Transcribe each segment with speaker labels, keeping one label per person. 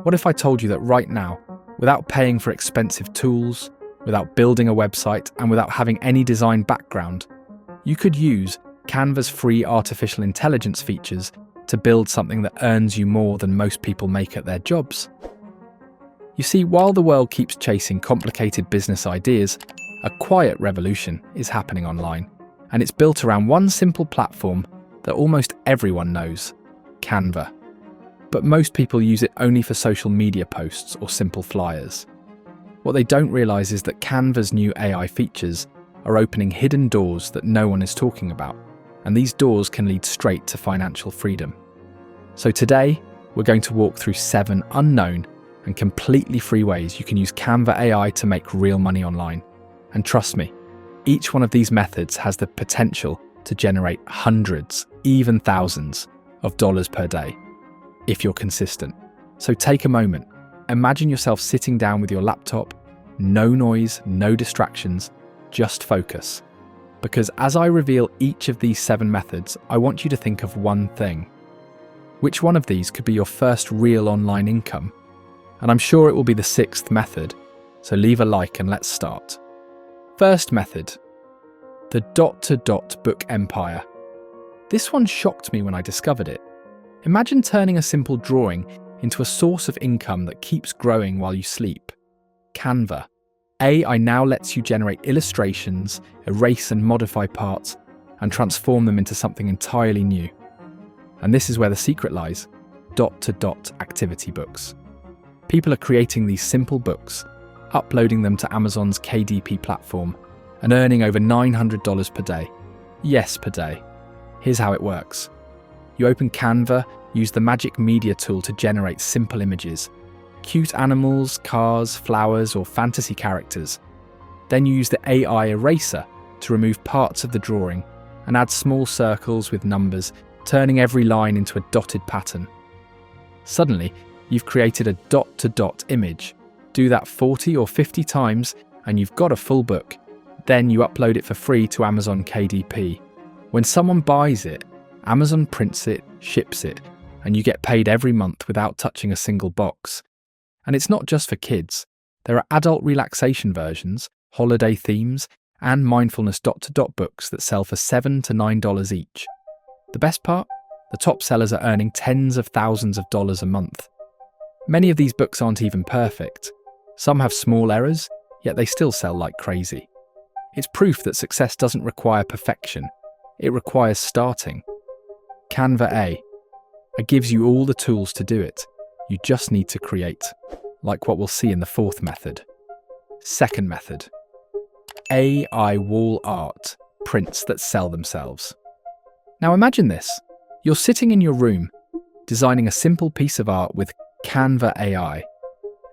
Speaker 1: What if I told you that right now, without paying for expensive tools, without building a website, and without having any design background, you could use Canva's free artificial intelligence features to build something that earns you more than most people make at their jobs? You see, while the world keeps chasing complicated business ideas, a quiet revolution is happening online, and it's built around one simple platform that almost everyone knows: Canva. But most people use it only for social media posts or simple flyers. What they don't realise is that Canva's new AI features are opening hidden doors that no one is talking about, and these doors can lead straight to financial freedom. So today, we're going to walk through 7 unknown and completely free ways you can use Canva AI to make real money online. And trust me, each one of these methods has the potential to generate hundreds, even thousands of dollars per day, if you're consistent. So take a moment, imagine yourself sitting down with your laptop, no noise, no distractions, just focus. Because as I reveal each of these 7 methods, I want you to think of one thing. Which one of these could be your first real online income? And I'm sure it will be the 6th method, so leave a like and let's start. First method, the dot-to-dot book empire. This one shocked me when I discovered it. Imagine turning a simple drawing into a source of income that keeps growing while you sleep. Canva AI now lets you generate illustrations, erase and modify parts, and transform them into something entirely new. And this is where the secret lies: dot-to-dot activity books. People are creating these simple books, uploading them to Amazon's KDP platform, and earning over $900 per day. Yes, per day. Here's how it works. You open Canva, use the magic media tool to generate simple images, cute animals, cars, flowers, or fantasy characters. Then you use the AI eraser to remove parts of the drawing and add small circles with numbers, turning every line into a dotted pattern. Suddenly, you've created a dot-to-dot image. Do that 40 or 50 times and you've got a full book. Then you upload it for free to Amazon KDP. When someone buys it, Amazon prints it, ships it, and you get paid every month without touching a single box. And it's not just for kids. There are adult relaxation versions, holiday themes, and mindfulness dot-to-dot books that sell for $7 to $9 each. The best part? The top sellers are earning tens of thousands of dollars a month. Many of these books aren't even perfect. Some have small errors, yet they still sell like crazy. It's proof that success doesn't require perfection. It requires starting. Canva AI gives you all the tools to do it. You just need to create, like what we'll see in the 4th method. Second method, AI wall art, prints that sell themselves. Now imagine this. You're sitting in your room, designing a simple piece of art with Canva AI,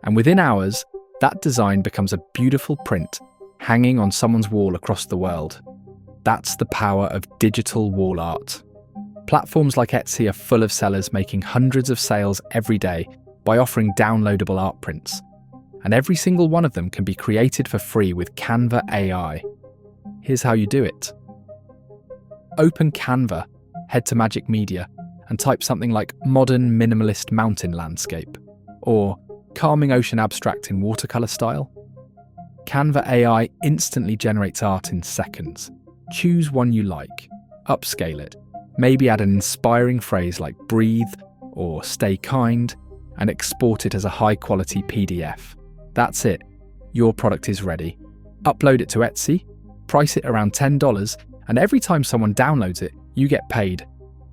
Speaker 1: and within hours, that design becomes a beautiful print hanging on someone's wall across the world. That's the power of digital wall art. Platforms like Etsy are full of sellers making hundreds of sales every day by offering downloadable art prints. And every single one of them can be created for free with Canva AI. Here's how you do it. Open Canva, head to Magic Media, and type something like modern minimalist mountain landscape, or calming ocean abstract in watercolor style. Canva AI instantly generates art in seconds. Choose one you like, upscale it, maybe add an inspiring phrase like breathe or stay kind, and export it as a high-quality PDF. That's it. Your product is ready. Upload it to Etsy, price it around $10, and every time someone downloads it, you get paid.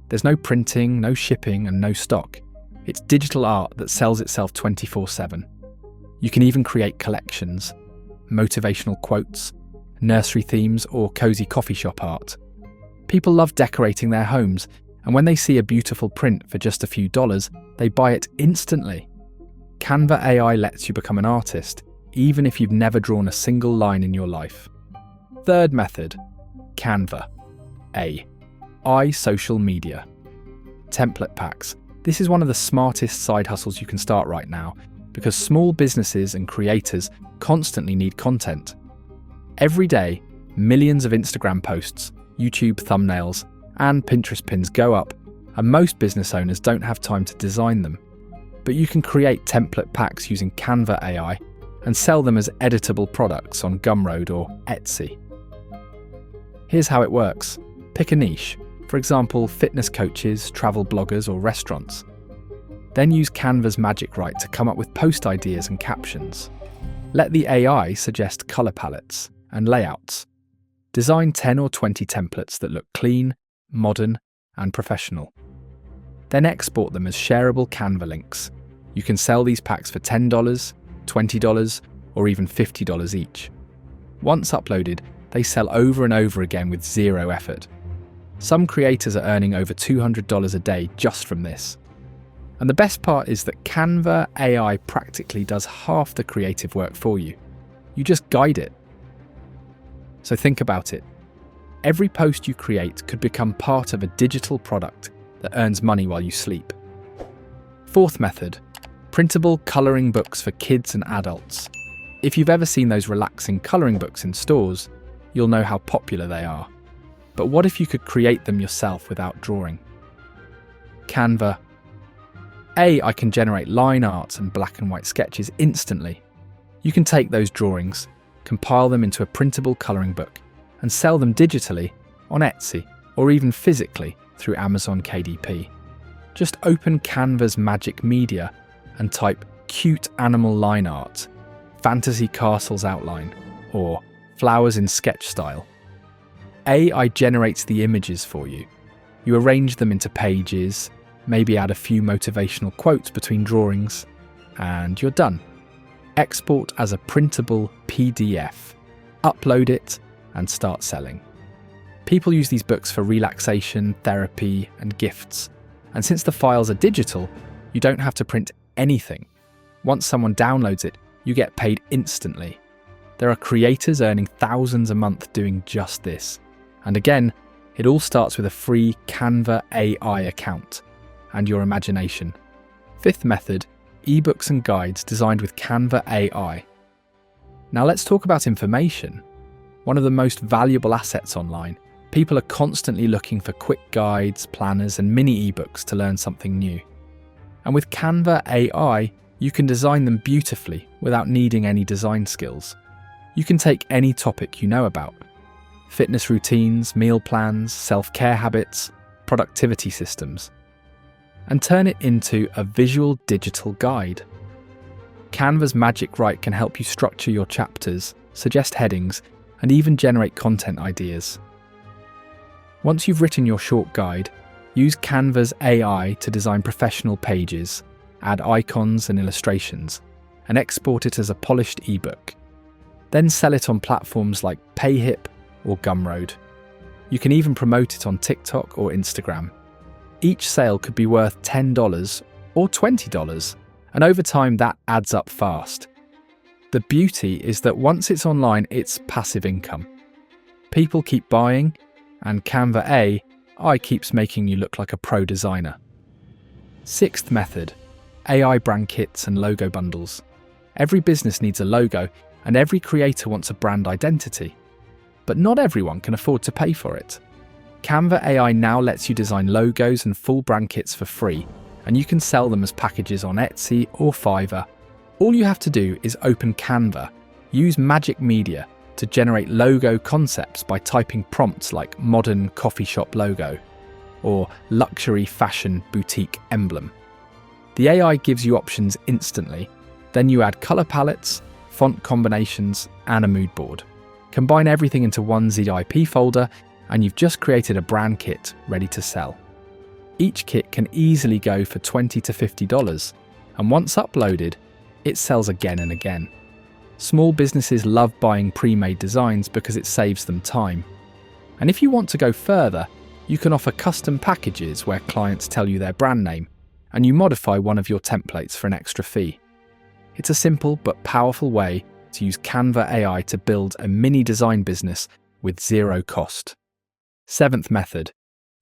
Speaker 1: There's no printing, no shipping, and no stock. It's digital art that sells itself 24/7. You can even create collections, motivational quotes, nursery themes, or cozy coffee shop art. People love decorating their homes, and when they see a beautiful print for just a few dollars, they buy it instantly. Canva AI lets you become an artist, even if you've never drawn a single line in your life. Third method, Canva AI social media. Template packs. This is one of the smartest side hustles you can start right now, because small businesses and creators constantly need content. Every day, millions of Instagram posts, YouTube thumbnails, and Pinterest pins go up, and most business owners don't have time to design them. but you can create template packs using Canva AI and sell them as editable products on Gumroad or Etsy. Here's how it works. Pick a niche, for example, fitness coaches, travel bloggers, or restaurants. Then use Canva's magic right to come up with post ideas and captions. Let the AI suggest color palettes and layouts. Design 10 or 20 templates that look clean, modern, and professional. Then export them as shareable Canva links. You can sell these packs for $10, $20, or even $50 each. Once uploaded, they sell over and over again with zero effort. Some creators are earning over $200 a day just from this. And the best part is that Canva AI practically does half the creative work for you. You just guide it. So think about it. Every post you create could become part of a digital product that earns money while you sleep. Fourth method, printable colouring books for kids and adults. If you've ever seen those relaxing colouring books in stores, you'll know how popular they are. But what if you could create them yourself without drawing? Canva. I can generate line art and black and white sketches instantly. You can take those drawings, compile them into a printable colouring book, and sell them digitally on Etsy or even physically through Amazon KDP. Just open Canva's Magic Media and type cute animal line art, fantasy castles outline, or flowers in sketch style. AI generates the images for you. You arrange them into pages, maybe add a few motivational quotes between drawings, and you're done. Export as a printable PDF, upload it, and start selling. People use these books for relaxation, therapy, and gifts. And since the files are digital, you don't have to print anything. Once someone downloads it, you get paid instantly. There are creators earning thousands a month doing just this. And again, it all starts with a free Canva AI account and your imagination. Fifth method, ebooks and guides designed with Canva AI. Now let's talk about information. One of the most valuable assets online. People are constantly looking for quick guides, planners, and mini ebooks to learn something new. And with Canva AI, you can design them beautifully without needing any design skills. You can take any topic you know about. Fitness routines, meal plans, self-care habits, productivity systems, and turn it into a visual digital guide. Canva's magic right can help you structure your chapters, suggest headings, and even generate content ideas. Once you've written your short guide, use Canva's AI to design professional pages, add icons and illustrations, and export it as a polished ebook. Then sell it on platforms like Payhip or Gumroad. You can even promote it on TikTok or Instagram. Each sale could be worth $10 or $20, and over time that adds up fast. The beauty is that once it's online, it's passive income. People keep buying, and Canva AI keeps making you look like a pro designer. Sixth method, AI brand kits and logo bundles. Every business needs a logo, and every creator wants a brand identity. But not everyone can afford to pay for it. Canva AI now lets you design logos and full brand kits for free, and you can sell them as packages on Etsy or Fiverr. All you have to do is open Canva, use Magic Media to generate logo concepts by typing prompts like modern coffee shop logo or luxury fashion boutique emblem. The AI gives you options instantly, then you add color palettes, font combinations, and a mood board. Combine everything into one ZIP folder, and you've just created a brand kit ready to sell. Each kit can easily go for $20 to $50, and once uploaded, it sells again and again. Small businesses love buying pre-made designs because it saves them time. And if you want to go further, you can offer custom packages where clients tell you their brand name, and you modify one of your templates for an extra fee. It's a simple but powerful way to use Canva AI to build a mini design business with zero cost. Seventh method,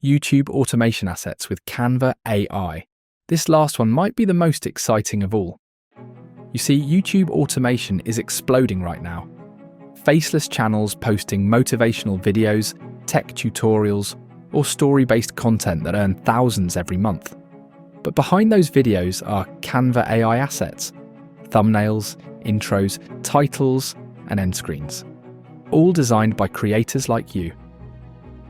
Speaker 1: YouTube automation assets with Canva AI. This last one might be the most exciting of all. You see, YouTube automation is exploding right now. Faceless channels posting motivational videos, tech tutorials, or story-based content that earn thousands every month. But behind those videos are Canva AI assets, thumbnails, intros, titles, and end screens, all designed by creators like you.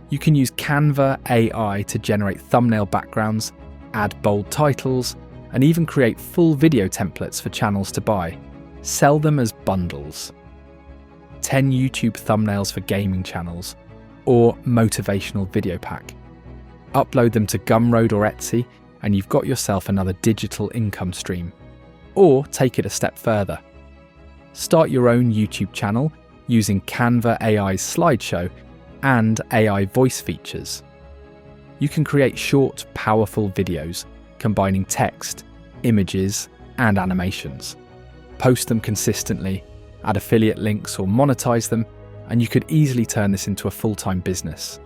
Speaker 1: You can use Canva AI to generate thumbnail backgrounds, add bold titles, and even create full video templates for channels to buy. Sell them as bundles. 10 YouTube thumbnails for gaming channels, or motivational video pack. Upload them to Gumroad or Etsy, and you've got yourself another digital income stream. Or take it a step further. Start your own YouTube channel using Canva AI's slideshow and AI voice features. You can create short, powerful videos combining text, images, and animations. Post them consistently, add affiliate links or monetize them, and you could easily turn this into a full-time business.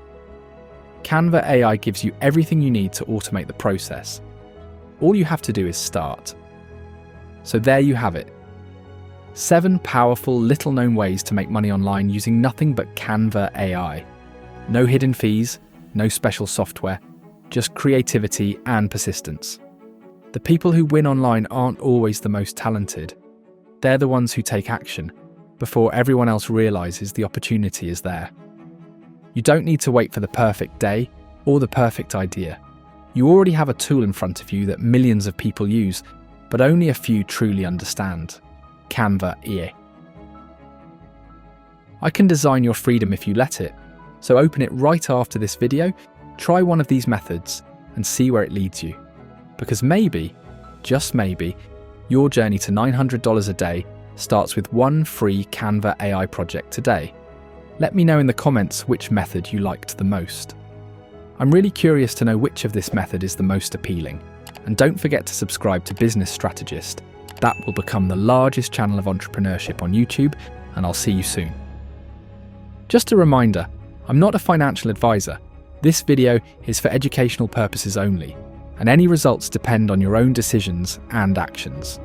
Speaker 1: Canva AI gives you everything you need to automate the process. All you have to do is start. So there you have it. 7 powerful, little-known ways to make money online using nothing but Canva AI. No hidden fees, no special software, just creativity and persistence. The people who win online aren't always the most talented. They're the ones who take action before everyone else realizes the opportunity is there. You don't need to wait for the perfect day or the perfect idea. You already have a tool in front of you that millions of people use, but only a few truly understand. Canva AI. I can design your freedom if you let it, so open it right after this video, try one of these methods, and see where it leads you. Because maybe, just maybe, your journey to $900 a day starts with one free Canva AI project today. Let me know in the comments which method you liked the most. I'm really curious to know which of this method is the most appealing. And don't forget to subscribe to Business Strategist. That will become the largest channel of entrepreneurship on YouTube, and I'll see you soon. Just a reminder, I'm not a financial advisor. This video is for educational purposes only, and any results depend on your own decisions and actions.